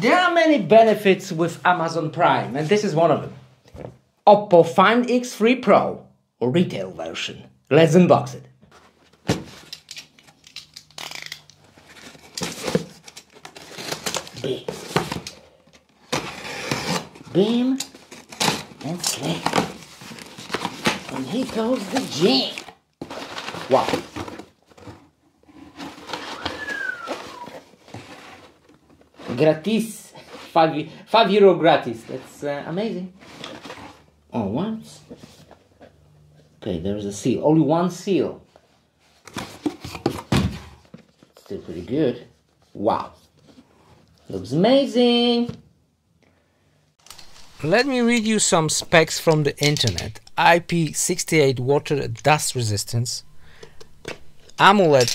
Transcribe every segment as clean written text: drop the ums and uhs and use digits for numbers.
There are many benefits with Amazon Prime, and this is one of them. Oppo Find X3 Pro, retail version. Let's unbox it. Beam and slick. And here goes the jam. Wow. Gratis. 5 euro gratis. That's amazing. Oh, once. Okay, there's a seal. Only one seal. Still pretty good. Wow. Looks amazing. Let me read you some specs from the internet. IP68 water dust resistance. AMOLED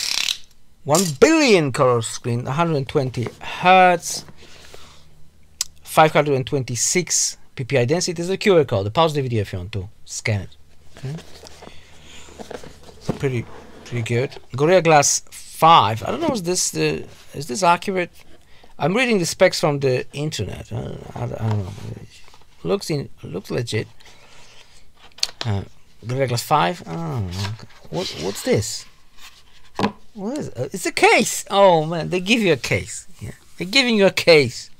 1 billion color screen, 120 Hertz, 526 ppi density. There's a QR code. Pause the video if you want to scan it. Okay. Pretty good. Gorilla Glass 5. I don't know. Is this accurate? I'm reading the specs from the internet. I don't know. Looks legit. Gorilla Glass 5. Oh, what's this? What is it? It's a case. Oh man, they give you a case. Yeah, they're giving you a case.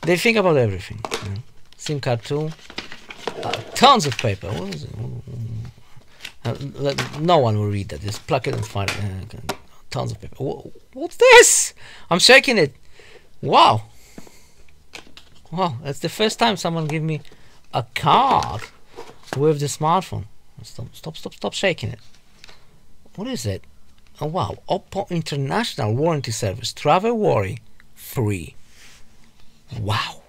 They think about everything. Yeah. SIM card too. Tons of paper. What is it? No one will read that. Just plug it and find it. Tons of paper. What's this? I'm shaking it. Wow. Wow, that's the first time someone gave me a card with the smartphone. Stop shaking it. What is it? Oh wow, Oppo International Warranty Service, travel worry free. Wow.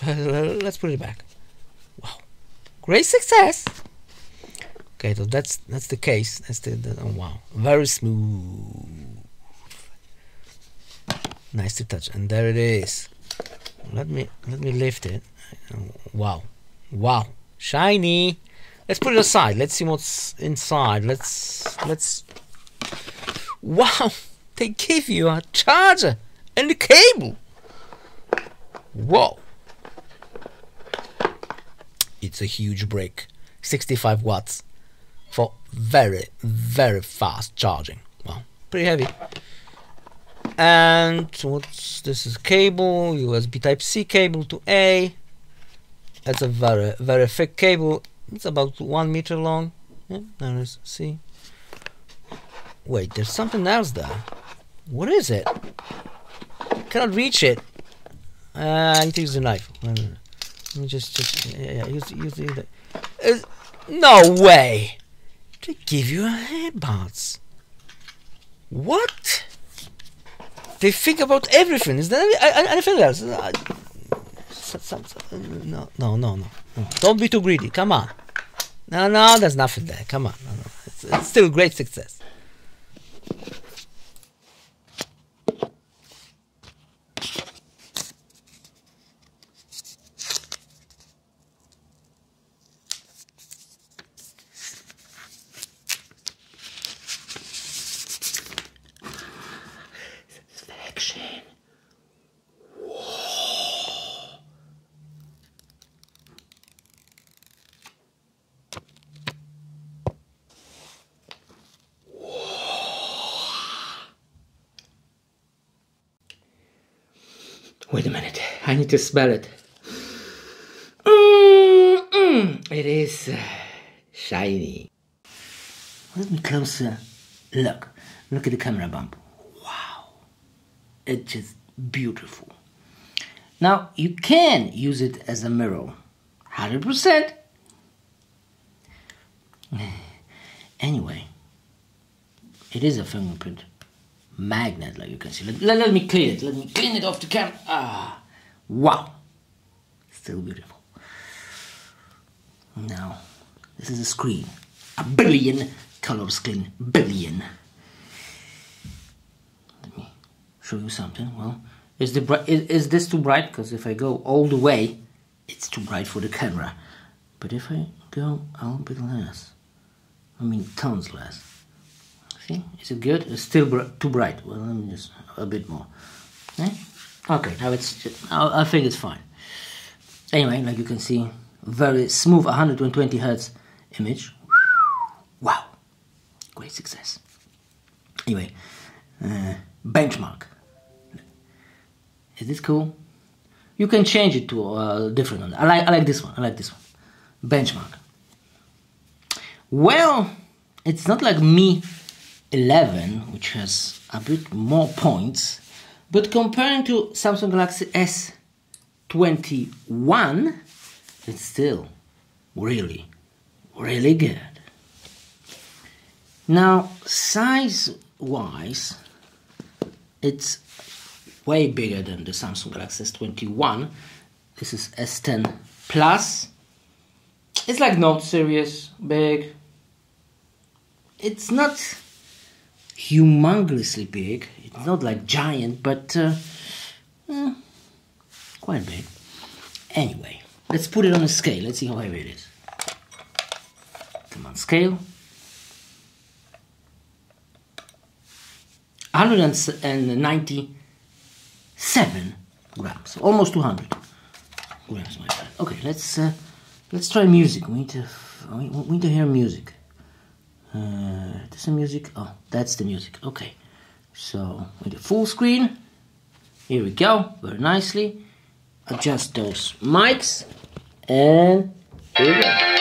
Let's put it back. Wow, great success. Okay, so that's the case. That's oh wow, very smooth, nice to touch, and there it is. Let me lift it. Wow, wow, shiny. Let's put it aside. Let's see what's inside. Let's. Wow! They give you a charger and a cable. Whoa! It's a huge brick. 65 watts for very fast charging. Wow, pretty heavy. And what's this? Is cable, USB Type-C cable to A. That's a very thick cable. It's about 1 meter long. Yeah, there is. See. Wait, there's something else there. What is it? Cannot reach it. I need to use the knife. Let me just use the. No way! They give you earbuds. What? They think about everything. Is there anything else? No. Don't be too greedy. Come on. No, there's nothing there. Come on. No. It's still a great success. Satisfaction. Wait a minute, I need to smell it. It is shiny. Let me closer look. Look at the camera bump. Wow, it's just beautiful. Now you can use it as a mirror, 100%. Anyway, it is a fingerprint magnet, like you can see. Let me clean it. Let me clean it off the camera. Ah, wow, still beautiful. Now, this is a screen, 1 billion color screen, billion. Let me show you something. Well, is this too bright? Because if I go all the way, it's too bright for the camera. But if I go a little bit less, I mean tons less. See, is it good? It's still too bright. Well, let me just a bit more. Okay, now it's I think it's fine. Anyway, like you can see, very smooth 120 Hz image. Wow, great success. Anyway, benchmark. Is this cool? You can change it to a different one. I like this one. I like this one. Benchmark. Well, it's not like Mi 11, which has a bit more points, but comparing to Samsung Galaxy S21, it's still really, really good. Now, size-wise, it's way bigger than the Samsung Galaxy S21. This is S10 Plus. It's like Note series, big. It's not humongously big. It's not like giant, but quite big. Anyway, let's put it on a scale. Let's see how heavy it is. Come on, scale. 197 grams, almost 200 grams, my friend. Okay, let's try music. We need to hear music. This is music. Oh, that's the music. Okay, so with the full screen, here we go. Very nicely. Adjust those mics, and here we go.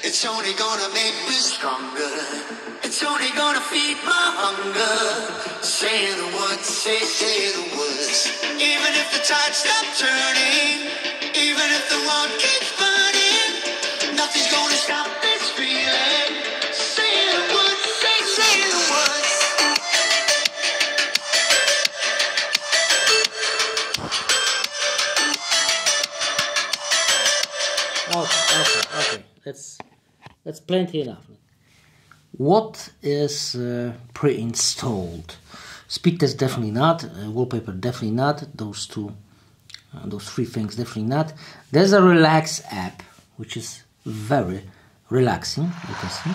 It's only gonna make me stronger. It's only gonna feed my hunger. Say the words, say the words. Even if the tide stops turning, even if the world keeps burning, nothing's gonna stop this feeling. Say the words, say the words. Okay. That's plenty enough. What is pre-installed? Speed test definitely not. Wallpaper definitely not. Those three things definitely not. There's a relax app, which is very relaxing. You can see.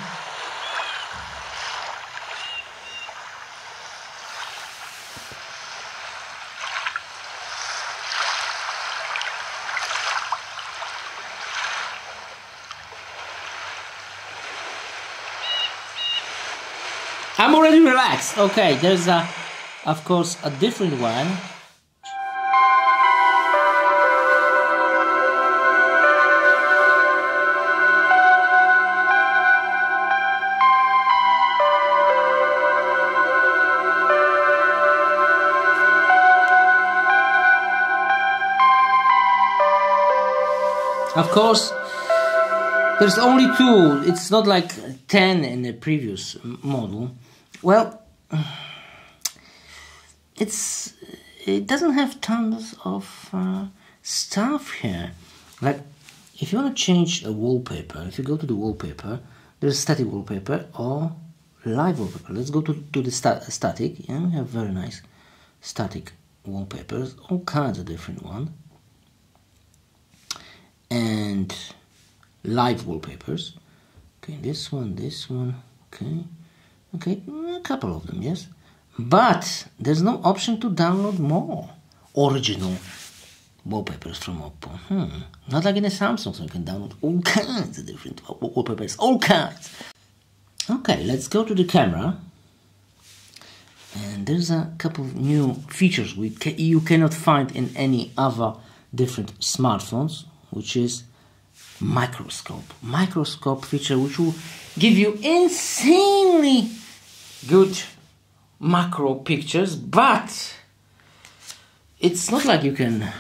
I'm already relaxed. Okay, there's of course, a different one. Of course, there's only 2. It's not like 10 in the previous model. Well, it doesn't have tons of stuff here. Like, if you want to change a wallpaper, if you go to the wallpaper, there's static wallpaper or live wallpaper. Let's go to the static. Yeah, we have very nice static wallpapers, all kinds of different ones. And live wallpapers. Okay, this one, okay, a couple of them, yes. But there's no option to download more original wallpapers from Oppo. Not like in a Samsung, so you can download all kinds of different wallpapers, all kinds. Okay, let's go to the camera. And there's a couple of new features you cannot find in any other different smartphones, which is microscope feature, which will give you insanely good macro pictures, but it's not like you can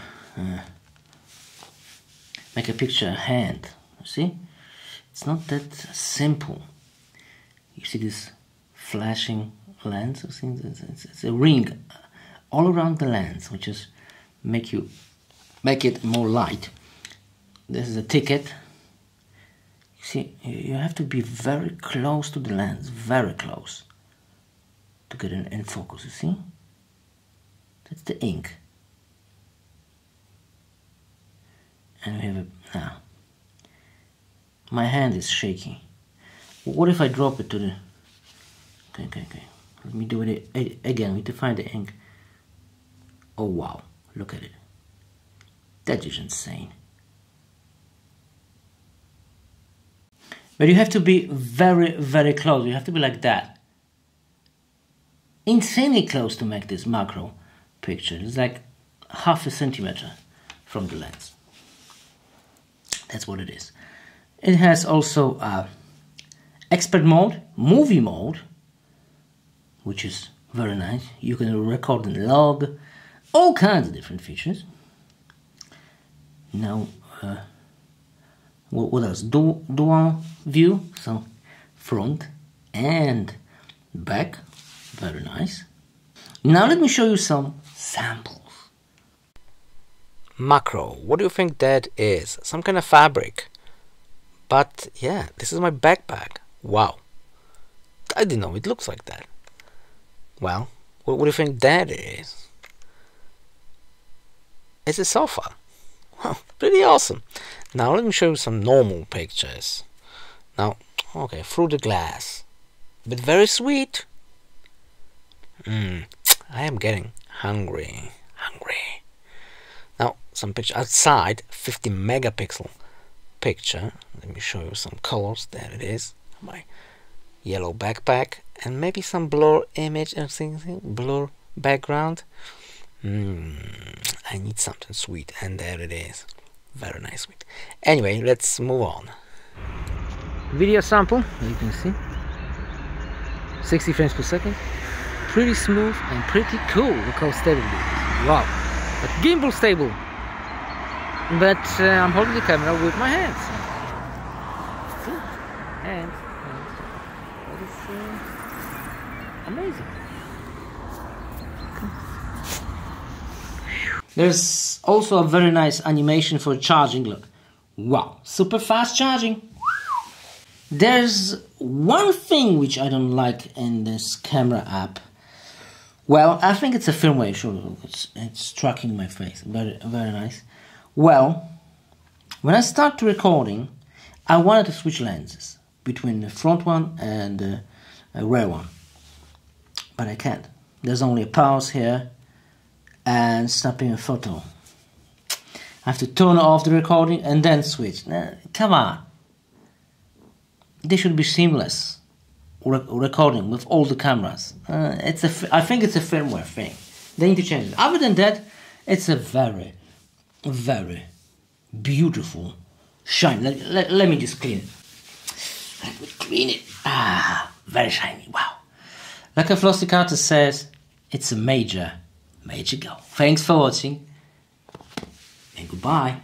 make a picture hand, see? It's not that simple. You see this flashing lens? It's a ring all around the lens, which is make it more light. This is a ticket. You see, you have to be very close to the lens, very close, to get it in focus. You see? That's the ink. And we have a now. My hand is shaky. What if I drop it to the... Okay. Let me do it again. We need to find the ink. Oh wow, look at it. That is insane. But you have to be very, very close. You have to be like that. Insanely close to make this macro picture. It's like half a centimeter from the lens. That's what it is. It has also expert mode, movie mode, which is very nice. You can record and log, all kinds of different features. Now, what else? Dual view, so front and back, very nice. Now let me show you some samples. Macro, what do you think that is? Some kind of fabric. But yeah, this is my backpack. Wow. I didn't know it looks like that. Well, what do you think that is? It's a sofa. Wow, pretty awesome. Now let me show you some normal pictures. Now, okay, through the glass. But very sweet. I am getting hungry. Now, some picture outside, 50 megapixel picture. Let me show you some colors. There it is. My yellow backpack. And maybe some blur image and things. Blur background. I need something sweet. And there it is. Very nice sweet. Anyway, let's move on. Video sample, as you can see. 60 frames per second. Pretty smooth and pretty cool. Look how stable it is. Wow. But gimbal stable. But I'm holding the camera with my hands. And that is amazing. There's also a very nice animation for charging. Look. Wow. Super fast charging. There's one thing which I don't like in this camera app. Well, I think it's a firmware issue. It's tracking my face. Very, very nice. Well, when I start recording, I wanted to switch lenses between the front one and the rear one. But I can't. There's only a pause here and snapping a photo. I have to turn off the recording and then switch. Come on. They should be seamless. Recording with all the cameras. I think it's a firmware thing. They need to change it. Other than that, it's a very, very beautiful shine. Let me just clean it. Let me clean it. Very shiny. Wow. Like a Flossy Carter says, it's a major go. Thanks for watching and goodbye.